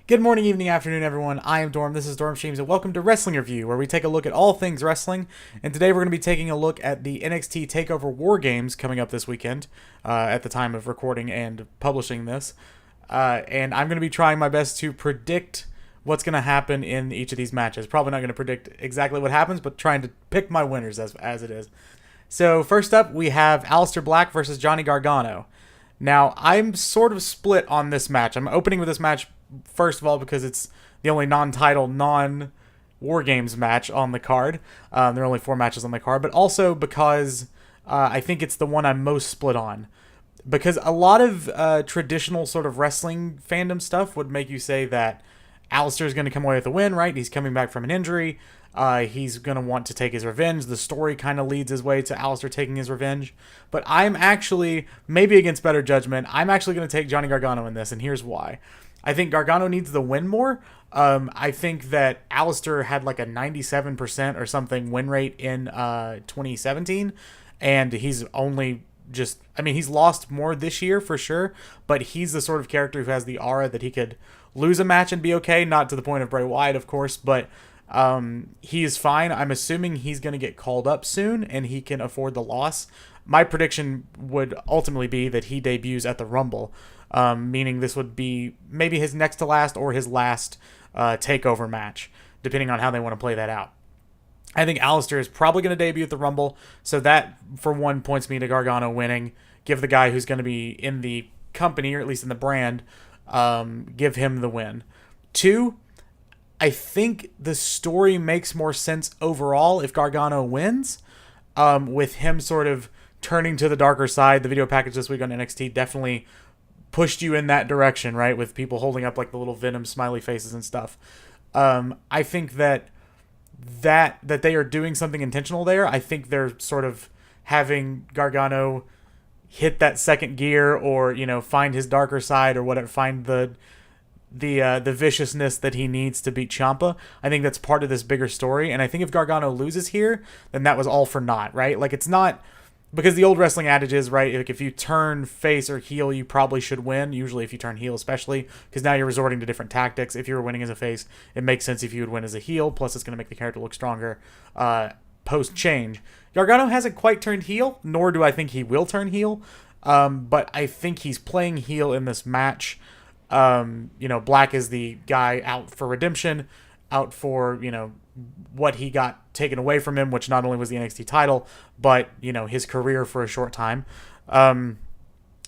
Good morning, evening, afternoon, everyone. I am Dorm. This is Dorm Streams, and welcome to Wrestling Review, where we take a look at all things wrestling. And today we're going to be taking a look at the NXT TakeOver WarGames coming up this weekend, at the time of recording and publishing this. And I'm going to be trying my best to predict what's going to happen in each of these matches. Probably not going to predict exactly what happens, but trying to pick my winners as it is. So first up, we have Alistair Black versus Johnny Gargano. Now, I'm sort of split on this match. I'm opening with this match, first of all, because it's the only non-title, non-WarGames match on the card. There are only 4 matches on the card, but also because I think it's the one I'm most split on. Because a lot of traditional sort of wrestling fandom stuff would make you say that Alistair's going to come away with a win, right? He's coming back from an injury. He's going to want to take his revenge. The story kind of leads his way to Alistair taking his revenge. But I'm actually, maybe against better judgment, I'm actually going to take Johnny Gargano in this, and here's why. I think Gargano needs the win more. I think that Alistair had like a 97% or something win rate in 2017, and he's only he's lost more this year for sure, but he's the sort of character who has the aura that he could lose a match and be okay, not to the point of Bray Wyatt, of course, but he is fine. I'm assuming he's going to get called up soon, and he can afford the loss. My prediction would ultimately be that he debuts at the Rumble, meaning this would be maybe his next to last or his last takeover match, depending on how they want to play that out. I think Alistair is probably going to debut at the Rumble, so that, for one, points me to Gargano winning. Give the guy who's going to be in the company, or at least in the brand, give him the win. 2, I think the story makes more sense overall if Gargano wins, with him sort of turning to the darker side. The video package this week on NXT definitely pushed you in that direction, right? With people holding up like the little Venom smiley faces and stuff. I think that they are doing something intentional there. I think they're sort of having Gargano hit that second gear, or find his darker side, or whatever, find the viciousness that he needs to beat Champa. I think that's part of this bigger story, and I think if Gargano loses here, then that was all for naught, right? Like, it's not, because the old wrestling adage is, right, like, if you turn face or heel, you probably should win, usually if you turn heel especially, because now you're resorting to different tactics. If you were winning as a face, it makes sense if you would win as a heel, plus it's going to make the character look stronger post-change. Gargano hasn't quite turned heel, nor do I think he will turn heel, but I think he's playing heel in this match. Black is the guy out for redemption, out for, what he got taken away from him, which not only was the NXT title, but, his career for a short time.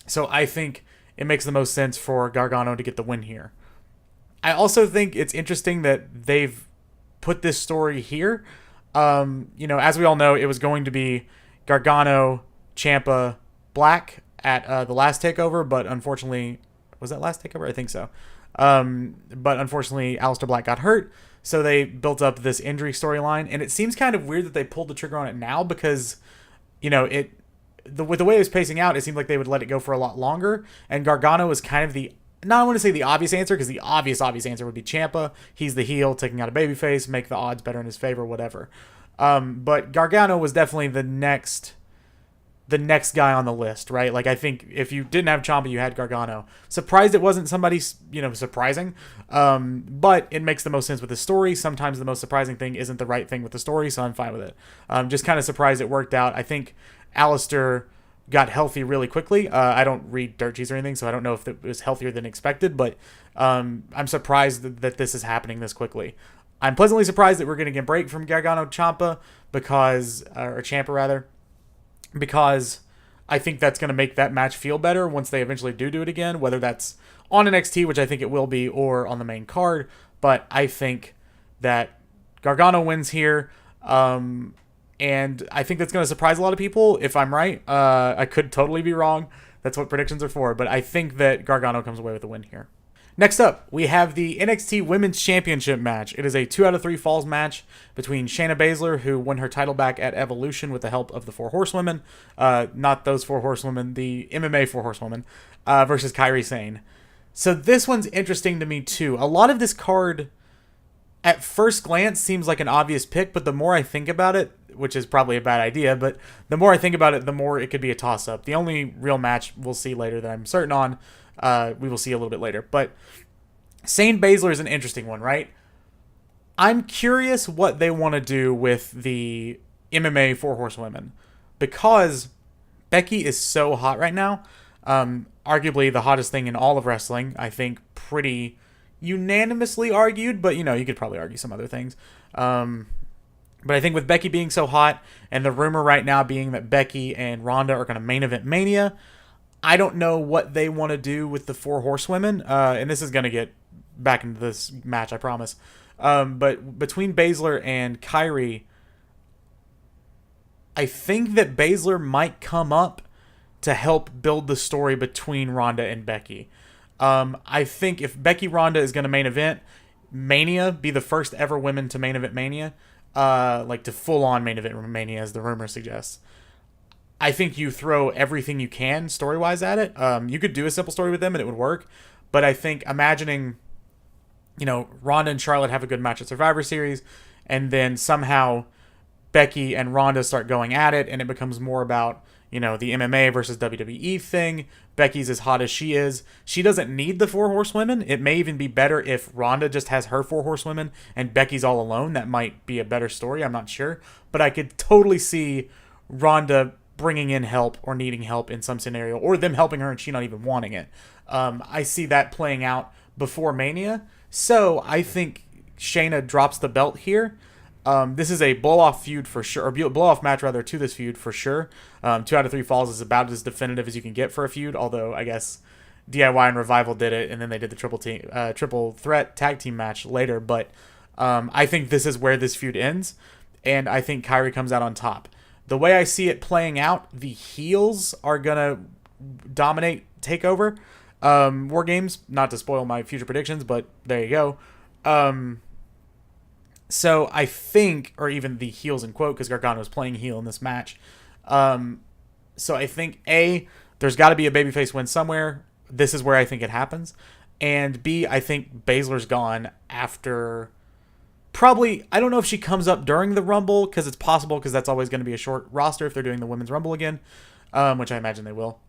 So I think it makes the most sense for Gargano to get the win here. I also think it's interesting that they've put this story here. As we all know, it was going to be Gargano, Champa, Black at the last TakeOver, but unfortunately, was that last TakeOver? I think so. But unfortunately, Alistair Black got hurt, so they built up this injury storyline, and it seems kind of weird that they pulled the trigger on it now, because, with the way it was pacing out, it seemed like they would let it go for a lot longer, and Gargano is kind of the, not I want to say the obvious answer, because the obvious answer would be Champa. He's the heel, taking out a babyface, make the odds better in his favor, whatever. But Gargano was definitely the next guy on the list, right? Like, I think if you didn't have Chompa, you had Gargano. Surprised it wasn't somebody, surprising. But it makes the most sense with the story. Sometimes the most surprising thing isn't the right thing with the story, so I'm fine with it. Just kind of surprised it worked out. I think Alistair got healthy really quickly. I don't read dirt sheets or anything, so I don't know if it was healthier than expected, but I'm surprised that this is happening this quickly. I'm pleasantly surprised that we're getting a break from Gargano Champa, or Champa rather, because I think that's going to make that match feel better once they eventually do it again, whether that's on NXT, which I think it will be, or on the main card. But I think that Gargano wins here, and I think that's going to surprise a lot of people if I'm right. I could totally be wrong. That's what predictions are for, but I think that Gargano comes away with a win here. Next up, we have the NXT Women's Championship match. It is a 2 out of 3 falls match between Shayna Baszler, who won her title back at Evolution with the help of the 4 Horsewomen, not those 4 Horsewomen, the MMA 4 Horsewomen, versus Kairi Sane. So this one's interesting to me too. A lot of this card, at first glance, seems like an obvious pick, but the more I think about it, which is probably a bad idea, but the more I think about it, the more it could be a toss-up. The only real match we'll see later that I'm certain on, we will see a little bit later. But Shayna Baszler is an interesting one, right? I'm curious what they want to do with the MMA Four Horsewomen because Becky is so hot right now. Arguably the hottest thing in all of wrestling. I think pretty unanimously argued, but you could probably argue some other things. But I think with Becky being so hot and the rumor right now being that Becky and Ronda are going to main event Mania, I don't know what they want to do with the Four Horsewomen. And this is going to get back into this match, I promise. But between Baszler and Kyrie, I think that Baszler might come up to help build the story between Ronda and Becky. I think if Becky Ronda is going to main event Mania, be the first ever women to main event Mania, like to full on main event Mania, as the rumor suggests, I think you throw everything you can story wise at it. You could do a simple story with them and it would work, but I think imagining, Ronda and Charlotte have a good match at Survivor Series, and then somehow Becky and Ronda start going at it, and it becomes more about the MMA versus WWE thing. Becky's as hot as she is. She doesn't need the Four Horsewomen. It may even be better if Ronda just has her Four Horsewomen and Becky's all alone. That might be a better story. I'm not sure. But I could totally see Ronda bringing in help or needing help in some scenario, or them helping her and she not even wanting it. I see that playing out before Mania. So I think Shayna drops the belt here. This is a blow-off feud for sure, or blow-off match rather, to this feud for sure. 2 out of 3 falls is about as definitive as you can get for a feud, although I guess DIY and Revival did it, and then they did the triple threat tag team match later. But I think this is where this feud ends, and I think Kyrie comes out on top. The way I see it playing out, the heels are gonna dominate TakeOver WarGames. Not to spoil my future predictions, but there you go. So I think, or even the heels in quote, because Gargano is playing heel in this match. So I think A, there's got to be a babyface win somewhere. This is where I think it happens. And B, I think Baszler's gone after probably, I don't know if she comes up during the Rumble, because it's possible, because that's always going to be a short roster if they're doing the Women's Rumble again, which I imagine they will.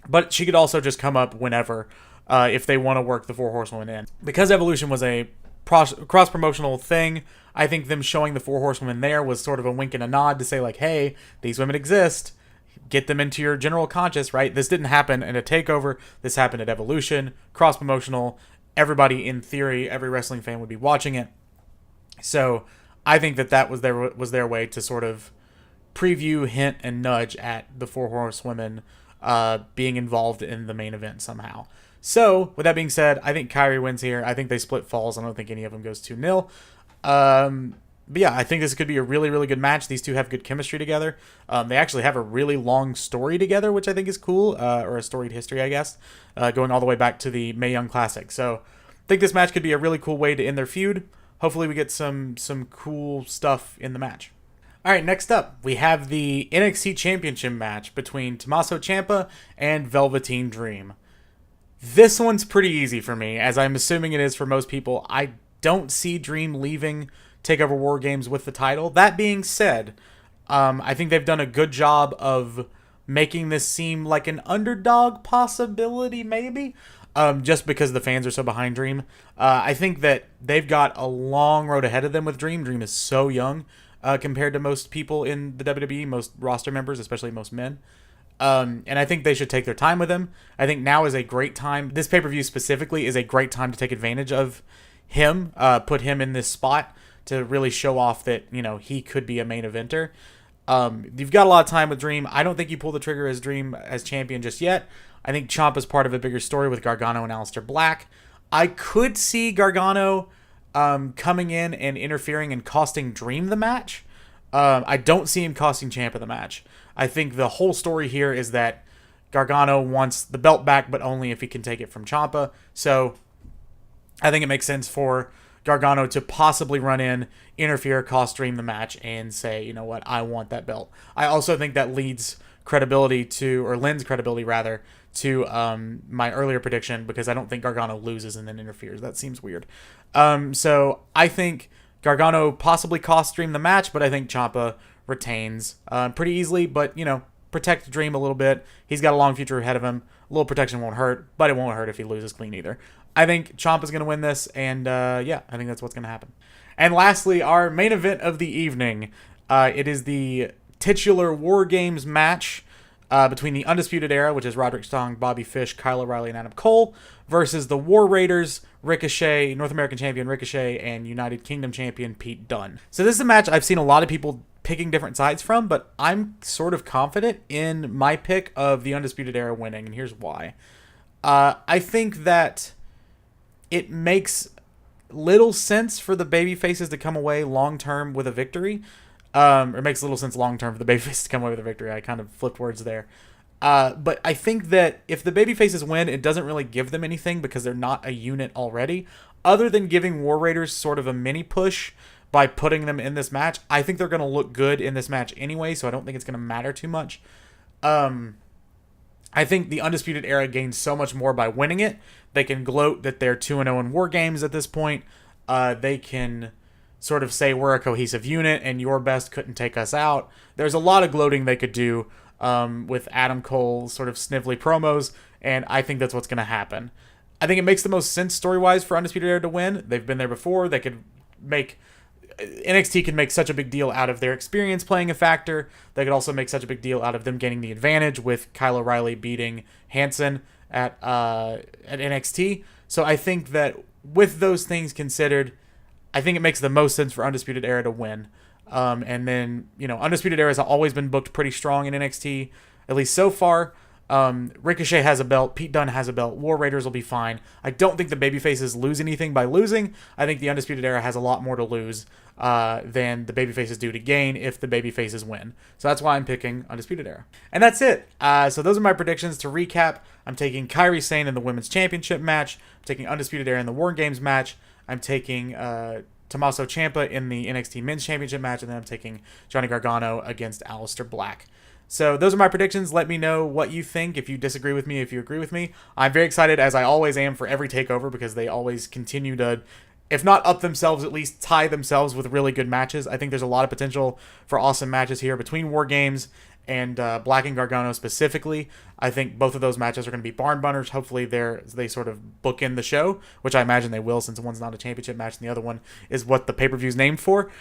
But she could also just come up whenever if they want to work the Four Horsewomen in. Because Evolution was a cross-promotional thing, I think them showing the Four Horsewomen there was sort of a wink and a nod to say, like, hey, these women exist. Get them into your general conscious, right? This didn't happen in a TakeOver. This happened at Evolution. Cross-promotional. Everybody, in theory, every wrestling fan would be watching it. So I think that was their way to sort of preview, hint, and nudge at the Four Horsewomen being involved in the main event somehow. So, with that being said, I think Kyrie wins here. I think they split falls. I don't think any of them goes 2-0. But yeah, I think this could be a really, really good match. These two have good chemistry together. They actually have a really long story together, which I think is cool, or a storied history, I guess, going all the way back to the Mae Young Classic. So, I think this match could be a really cool way to end their feud. Hopefully, we get some cool stuff in the match. All right, next up, we have the NXT Championship match between Tommaso Ciampa and Velveteen Dream. This one's pretty easy for me, as I'm assuming it is for most people. I don't see Dream leaving TakeOver WarGames with the title. That being said, I think they've done a good job of making this seem like an underdog possibility, maybe, just because the fans are so behind Dream. I think that they've got a long road ahead of them with Dream. Dream is so young compared to most people in the WWE, most roster members, especially most men. And I think they should take their time with him. I think now is a great time. This pay-per-view specifically is a great time to take advantage of him, put him in this spot to really show off that, he could be a main eventer. You've got a lot of time with Dream. I don't think you pull the trigger as Dream as champion just yet. I think Champa is part of a bigger story with Gargano and Alistair Black. I could see Gargano coming in and interfering and costing Dream the match. I don't see him costing Champa the match. I think the whole story here is that Gargano wants the belt back, but only if he can take it from Champa. So I think it makes sense for Gargano to possibly run in, interfere, cost Dream the match, and say, you know what, I want that belt. I also think that lends credibility rather, to my earlier prediction, because I don't think Gargano loses and then interferes. That seems weird. So I think Gargano possibly costs Dream the match, but I think Ciampa retains pretty easily. But, protect Dream a little bit. He's got a long future ahead of him. A little protection won't hurt, but it won't hurt if he loses clean either. I think Champa's going to win this, and yeah, I think that's what's going to happen. And lastly, our main event of the evening. It is the titular War Games match between the Undisputed Era, which is Roderick Strong, Bobby Fish, Kyle O'Reilly, and Adam Cole, versus the War Raiders, Ricochet, North American Champion Ricochet, and United Kingdom Champion Pete Dunne. So this is a match I've seen a lot of people picking different sides from, but I'm sort of confident in my pick of the Undisputed Era winning, and here's why. I think that it makes little sense for the babyfaces to come away long-term with a victory. It makes little sense long-term for the babyfaces to come away with a victory. I kind of flipped words there. But I think that if the babyfaces win, it doesn't really give them anything because they're not a unit already. Other than giving War Raiders sort of a mini push by putting them in this match, I think they're going to look good in this match anyway, so I don't think it's going to matter too much. I think the Undisputed Era gains so much more by winning it. They can gloat that they're 2-0 in War Games at this point. They can sort of say we're a cohesive unit and your best couldn't take us out. There's a lot of gloating they could do with Adam Cole sort of snivelly promos, and I think that's what's going to happen. I think it makes the most sense story-wise for Undisputed Era to win. They've been there before. They could make... NXT can make such a big deal out of their experience playing a factor. They could also make such a big deal out of them gaining the advantage with Kyle O'Reilly beating Hanson at NXT. So I think that with those things considered, I think it makes the most sense for Undisputed Era to win. And then, Undisputed Era has always been booked pretty strong in NXT, at least so far. Ricochet has a belt. Pete Dunne has a belt. War Raiders will be fine. I don't think the babyfaces lose anything by losing. I think the Undisputed Era has a lot more to lose than the babyfaces do to gain if the babyfaces win. So that's why I'm picking Undisputed Era. And that's it. So those are my predictions. To recap, I'm taking Kairi Sane in the Women's Championship match. I'm taking Undisputed Era in the War Games match. I'm taking Tommaso Ciampa in the NXT Men's Championship match. And then I'm taking Johnny Gargano against Alistair Black. So those are my predictions. Let me know what you think, if you disagree with me, if you agree with me. I'm very excited, as I always am, for every takeover because they always continue to, if not up themselves, at least tie themselves with really good matches. I think there's a lot of potential for awesome matches here between War Games and Black and Gargano specifically. I think both of those matches are going to be barn burners. Hopefully they sort of bookend the show, which I imagine they will since one's not a championship match and the other one is what the pay-per-view is named for.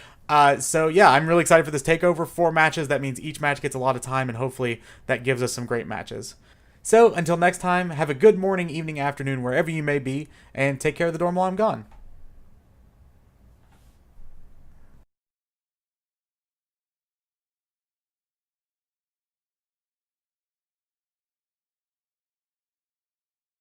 So yeah, I'm really excited for this takeover. 4 matches. That means each match gets a lot of time, and hopefully that gives us some great matches. So until next time, have a good morning, evening, afternoon, wherever you may be, and take care of the dorm while I'm gone.